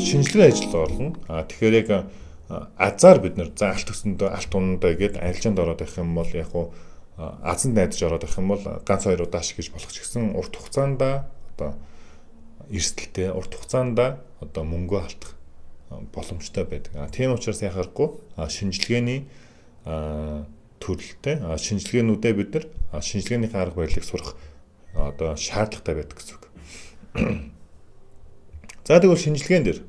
шинжилгээ ажил орно. Тэгэхээр яг азар бид нар за алт төсөндөө алт ундаа гээд арилжаанд ороод байх юм бол яг уу азанд найдаж ороод байх юм бол ганц хоёр удаа шиг гэж болох ч гэсэн урт хугацаанд одоо эрсдэлтэй урт хугацаанд одоо мөнгө алдах боломжтой байдаг. Тийм учраас яхахгүй шинжилгээний төрөлтэй шинжилгээнүүдээ бид нар шинжилгээний арга барилыг сурах одоо шаардлагатай байдаг гэсэн үг. За тэгвэл шинжилгээнд дэр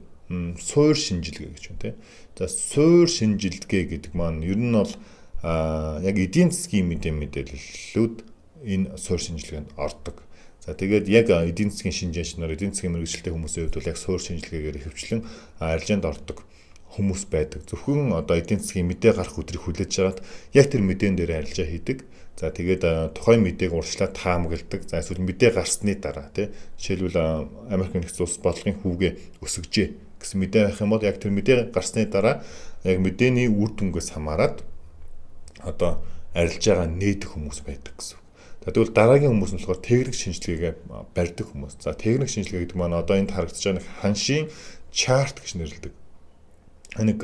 суур шинжилгээ гэж байна тийм. За суур шинжилгээ гэдэг маань ер нь бол яг эдийн засгийн мэдээллүүд энэ суур шинжилгээнд ордог. За тэгээд яг эдийн засгийн шинжээч нар эдийн засгийн мэргэжилтэй хүмүүсийн хувьд бол яг суур шинжилгээгээр ихэвчлэн арилжаанд ордог хүмүүс байдаг. Зөвхөн одоо эдийн засгийн мэдээ гарах өдрийг хүлээж аваад яг тэр мэдээн дээр арилжаа хийдэг. За тэгээд тухайн мэдээг урьдчилан таамагладаг. За эсвэл мэдээ гарсны дараа тий жишээлбэл Америк нэгдсэн улс бодлогын хүүгээ өсгөжээ гэсэн мэдээ байх юм бол яг тэр мэдээ гарсны дараа яг мэдээний үр дүнгээс хамаарат одоо арилжаагаа нээдэг хүмүүс байдаг гэсэн. Тэгвэл дараагийн хүмүүс нь болохоор техник шинжилгээгээ барьдаг хүмүүс. За техник шинжилгээ гэдэг маань одоо энд харагдаж байгаа нэг ханшийн чарт гэж нэрлэдэг. Нэг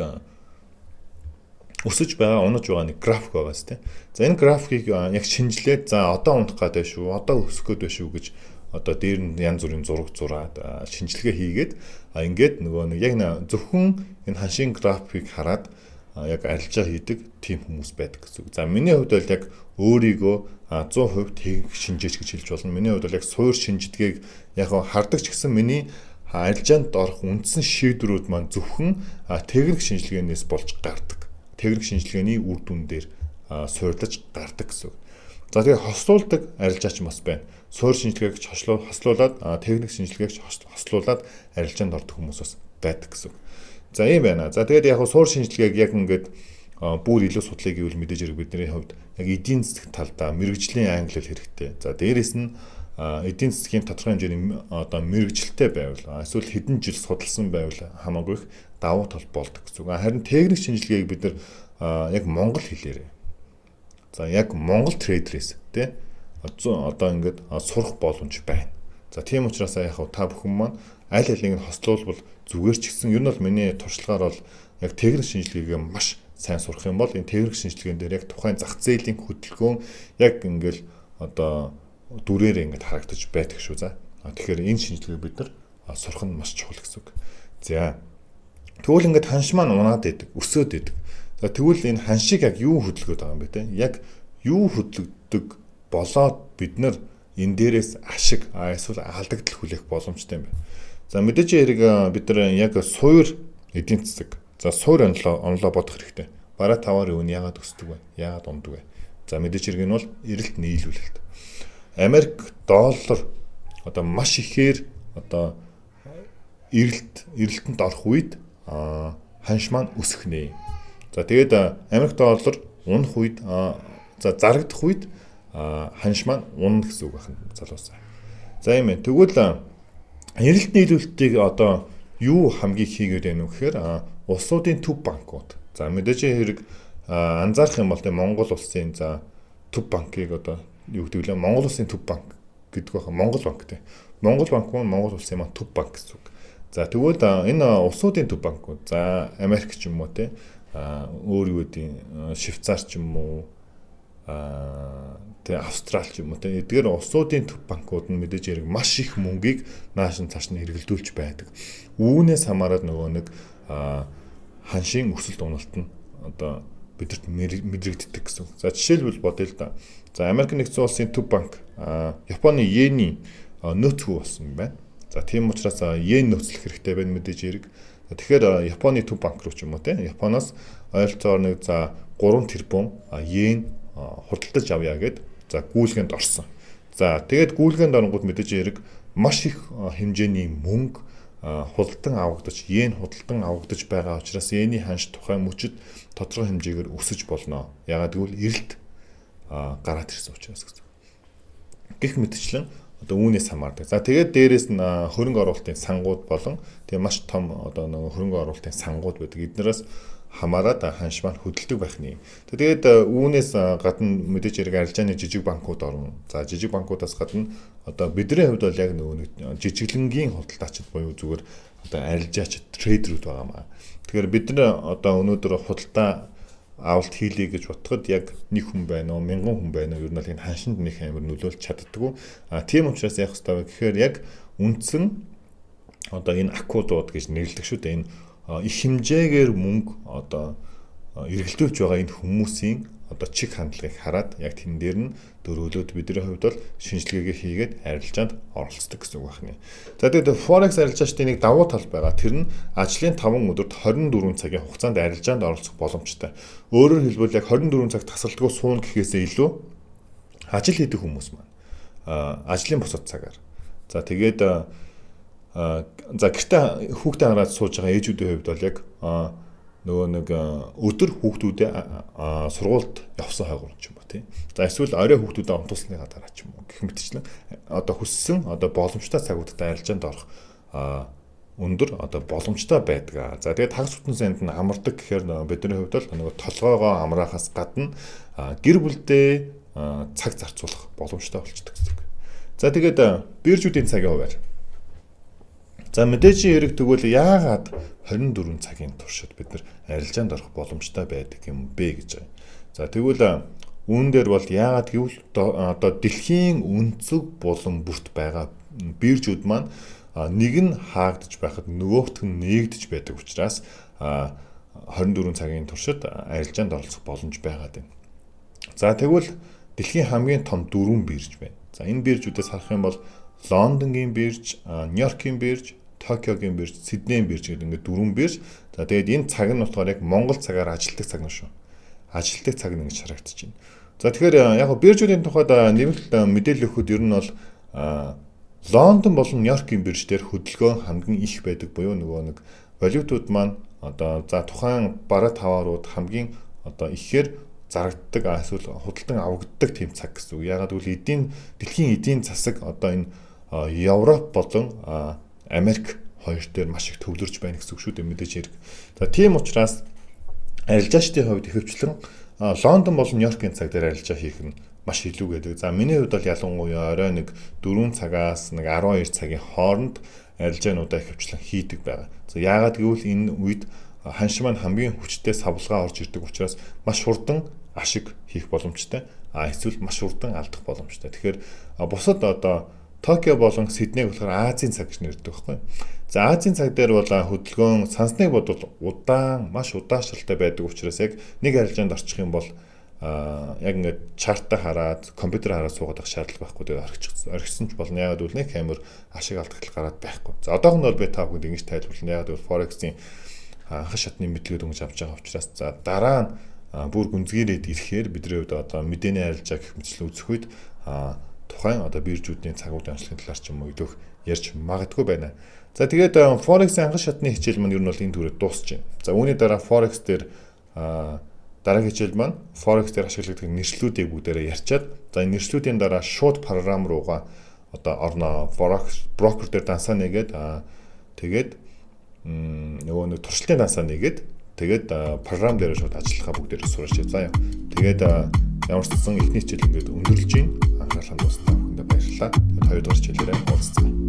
өсөж байгаа, унаж байгаа нэг график байгаа сте. За энэ графикийг яг шинжилээд за одоо унах гэдэг шүү, одоо өсөх гэдэг шүү гэж одоо дээр нь янз бүрийн зураг зураад шинжилгээ хийгээд ингээд нөгөө нэг яг зөвхөн энэ ханшийн графикийг хараад яг арилжаа хийдэг тийм хүмүүс байдаг гэсэн. За миний хувьд бол яг өөрийгөө 100% техник шинжээч гэж хэлж болно. Миний хувьд бол яг суур шинжидгээг яг хардаг ч гэсэн миний арилжаанд орох үндсэн шийдвэрүүд маань зөвхөн техник шинжилгээнээс болж гардаг. Техник шинжилгээний үр дүн дээр суурилж гардаг гэсэн. За тэгээ хослуулдаг арилжаач бас байна. Суур шинжилгээг хослуулад техник шинжилгээг хослуулад арилжаанд ордог хүмүүс бас байдаг гэсэн. За ийм байна. За тэгээд яг суур шинжилгээг яг ингээд бүр илүү судлах гэвэл мэдээж хэрэг бидний хувьд яг эдийн засгийн талдаа мэрэгжлийн англи хэл хэрэгтэй. За дээрэс нь эдийн засгийн тодорхой хэмжээний одоо мэрэгжилтэй байвал эсвэл хэдэн жил судалсан байвал хамаагүй их давуу тал болдог гэсэн. Харин техник шинжилгээг бид нар яг монгол хэлээрээ. За яг монгол трейдерээс тий одоо ингээд сурах боломж байна. За тийм учраас яг та бүхэн маань аль алийг нь хослуулбал зүгээр ч гэсэн ер нь бол миний туршлагаар бол яг техник шинжилгээгээ маш сайн сурах юм бол энэ техник шинжилгээнд дээр яг тухайн зах зээлийн хөдөлгөөн яг ингээл одоо дүрээр ингээд харагдаж байдаг шүү. За тэгэхээр энэ шинжилгээг бид нар сурах нь маш чухал гэсэн үг. За тэгвэл ингээд ханш маань унаад байдаг, өсөөд байдаг. За тэгвэл энэ ханшийг яг юу хөдөлгөөд байгаа юм бэ те? Яг юу хөдөлгдөг болоод бид нар энэ дээрээс ашиг эсвэл алдагдал хүлээх боломжтой юм байна. За мэдээж хэрэг бид нар яг суур эдийн засаг. За суур онлоо бодох хэрэгтэй. Бараа таваар юу яагаад өсдөг вэ? Яагаад унддаг вэ? За мэдээж хэрэг нь бол эрэлт нийлүүлэлт. Америк доллар одоо маш ихээр одоо эрэлтэнд орох үед ханш маань өсөхнэ. За тэгээд Америк доллар унах үед за зарагдах үед ханш маань унана гэсэн үг байна залуусаа. За юм ээ. Тэгвэл эрэлт нийлүүлэлтийг одоо юу хамгийн хийгээд байна вэ гэхээр улсуудын төв банкуд. За мэдээж хэрэг анзаарах юм бол Монгол улсын за төв банкыг одоо юу гэдэг вэ? Монгол улсын төв банк гэдэг байна. Монгол банк тийм. Монгол банк маань Монгол улсын маань төв банк гэсэн үг. За тэгвэл энэ улсуудын төв банкуд за Америк ч юм уу тийм өөр юу гэдэг Швейцар ч юм уу тэгээ Австрали ч юм уу тийм эдгээр улсуудын төв банкуд нь мэдээж хэрэг маш их мөнгийг нааш нь цааш нь хэрэглэдүүлж байдаг. Үүнээс хамаарат нөгөө нэг ханшийн өсөлт уналт нь одоо бидэрт мэдрэгддэг гэсэн. За жишээлбэл бодъё л да. За Америк нэгдсэн улсын төв банк Японы йений нөөцгүй болсон юм байна. За тийм учраас йен нөөцлөх хэрэгтэй байна мэдээж хэрэг. Тэгэхээр Японы төв банк руу ч юм уу тийм Японоос ойролцоогоор нэг за 3 тэрбум йен худалдаж авъя гэд за гүйлгэнд орсон. За тэгээд гүйлгэнд оронгууд мэдээж хэрэг маш их хэмжээний мөнгө худалдан авагдаж, йен худалдан авагдаж байгаа учраас йений ханш тухай мөчөд тодорхой хэмжээгээр өсөж болно. Ягаад гэвэл эрэлт гараад ирсэн учраас гэсэн. Гэх мэтчлэн одоо үүнээс хамаардаг. За тэгээд дээрэс нь хөрөнгө оруулалтын сангууд болон тийм маш том одоо нэг хөрөнгө оруулалтын сангууд байдаг. Эднээс хамаарат ханш маань хөдөлдөг байх нь. Тэгээд үүнээс гадна мэдээж хэрэг арилжааны жижиг банкуд орно. За жижиг банкудаас гадна одоо бидний хувьд бол яг нөгөө жижиглэнгийн худалдаачид буюу зүгээр одоо арилжаач трейдерүүд байгаа маа. Тэгэхээр бид нар одоо өнөөдөр худалдаа авалт хийлье гэж бодоход яг нэг хүн байна уу, мянган хүн байна уу, ер нь л энэ ханшинд нэг амар нөлөөлж чаддаггүй. Тийм учраас яах ёстой вэ гэхээр яг үндсэн одоо энэ аккуудууд гэж нэрлэдэг шүү дээ. Энэ их хэмжээгээр мөнгө одоо эргэлдүүлж байгаа энэ хүмүүсийн одоо чиг хандлагыг хараад яг тэн дээр нь дөрвөлөөд бидний хувьд бол шинжилгээгээ хийгээд арилжаанд оролцдог гэсэн үг байна. За тэгээд Forex арилжаачдын нэг давуу тал байгаа. Тэр нь ажлын 5 өдөрт 24 цагийн хугацаанд арилжаанд оролцох боломжтой. Өөрөөр хэлбэл яг 24 цаг тасралтгүй суун гэхээсээ илүү ажил хийдэг хүмүүс маань ажлын бусад цагаар. За тэгээд за гэртээ хүүхдээ хараад сууж байгаа ээжүүдийн хувьд бол яг нөгөө нэг өдөр хүүхдүүдээ сургуульд явсан хойгоор ч юм уу тийм. За эсвэл орой хүүхдүүдээ онтуулсныхаа дараа ч юм уу гэх мэтчлэн одоо хүссэн одоо боломжтой цагуудад арилжаанд орох өндөр одоо боломжтой байдаг. За тэгээд хагас бүтэн санд нь амардаг гэхээр бидний хувьд бол нөгөө толгоогоо амраахаас гадна гэр бүлдээ цаг зарцуулах боломжтой болчихдог гэсэн үг. За тэгээд биржүүдийн цагийн хувьар. За мэдээж хэрэг тэгвэл яагаад 24 цагийн туршид бид нар арилжаанд орох боломжтой байдаг юм бэ гэж байна. За тэгвэл үүн дээр бол яагаад гэвэл одоо дэлхийн өнцөг болон бүрт байгаа биржүүд маань нэг нь хаагдж байхад нөгөөх нь нээгдэж байдаг учраас 24 цагийн туршид арилжаанд оролцох боломж байгаад байна. За тэгвэл дэлхийн хамгийн том 4 бирж байна. За энэ биржүүдээс харах юм бол Лондонгийн бирж, Нью-Йоркийн бирж, Токиогийн бирж, Сиднейн бирж гэдэг ингээд 4 бирж. За тэгээд энэ цаг нь болохоор яг Монгол цагаар ажилтдаг цаг нь шүү. Ажилтдаг цаг нь гэж харагдаж байна. За тэгэхээр яг биржүүдийн тухайд нэмэлт мэдээлэл өгөхөд ер нь бол Лондон болон Нью-Йоркийн бирж дээр хөдөлгөөн хамгийн их байдаг буюу нөгөө нэг валютууд маань одоо за тухайн бараа таваарууд хамгийн одоо ихээр зарагддаг эсвэл худалдан авагддаг тийм цаг гэсэн үг. Ягаад гэвэл дэлхийн эдийн засаг одоо энэ Европ болон Америк хоёр дээр маш их төвлөрж байна гэсэн үг шүү дээ мэдээж хэрэг. За тийм учраас арилжаачдын хувьд ихэвчлэн Лондон болон Нью-Йоркийн цаг дээр арилжаа хийх нь маш илүү гэдэг. За миний хувьд бол ялангуяа орой нэг 4 цагаас нэг 12 цагийн хооронд арилжаануудаа ихэвчлэн хийдэг байгаа. За яагаад гэвэл энэ үед ханш маань хамгийн хүчтэй савлгаа орж ирдэг учраас маш хурдан ашиг хийх боломжтой. Эсвэл маш хурдан алдах боломжтой. Тэгэхээр бусад одоо Токио болон Сидней болохоор Азийн цаг гэж нэрдэг байхгүй. За Азийн цаг дээр бол хөдөлгөөн сансныг бодвол маш удаашралтай байдаг учраас яг нэг арилжаанд орчих юм бол яг ингээд чартаа хараад компьютер хараад суугаад авах шаардлага байхгүй. Тэгээд орхисон ч болно. Ягаад гэвэл нэг амар ашиг алдагдлал гараад байхгүй. За одоохондоо би та бүхэнд ингэж тайлбарлана. Ягаад гэвэл Forex-ийн анхан шатны мэдлэг дөнгөж авч байгаа учраас за дараа нь бүр гүнзгийрээд ирэхээр бидний хувьд одоо мэдээний арилжаа гэх мэтлэл үзэх үед тухайн одоо биржүүдийн цагуудын онцлогийн талаар ч юм уу идэх ярьж магадгүй байна. За тэгээд Forex-ийн анхан шатны хичээл маань ер нь бол энэ түрээд дуусч байна. За үүний дараа Forex дээр дараагийн хичээл маань Forex дээр ашиглагддаг нэршлүүдийг бүгдээрээ ярьчаад за энэ нэршлүүдийн дараа шууд програм руугаа одоо орно. Forex брокер дээр дансаа нэгээд тэгээд нөгөө нэг туршилтын дансаа нэгээд тэгээд програм дээр шууд ажиллахаа бүгдээрээ сурч. За тэгээд ямар ч гэсэн эхний хичээл ингээд өндөрлж гин анхаарлаа дуусна. Хүндээ баярлалаа. Тэгээд хоёр дахь хичээлээрээ уулзцгаая.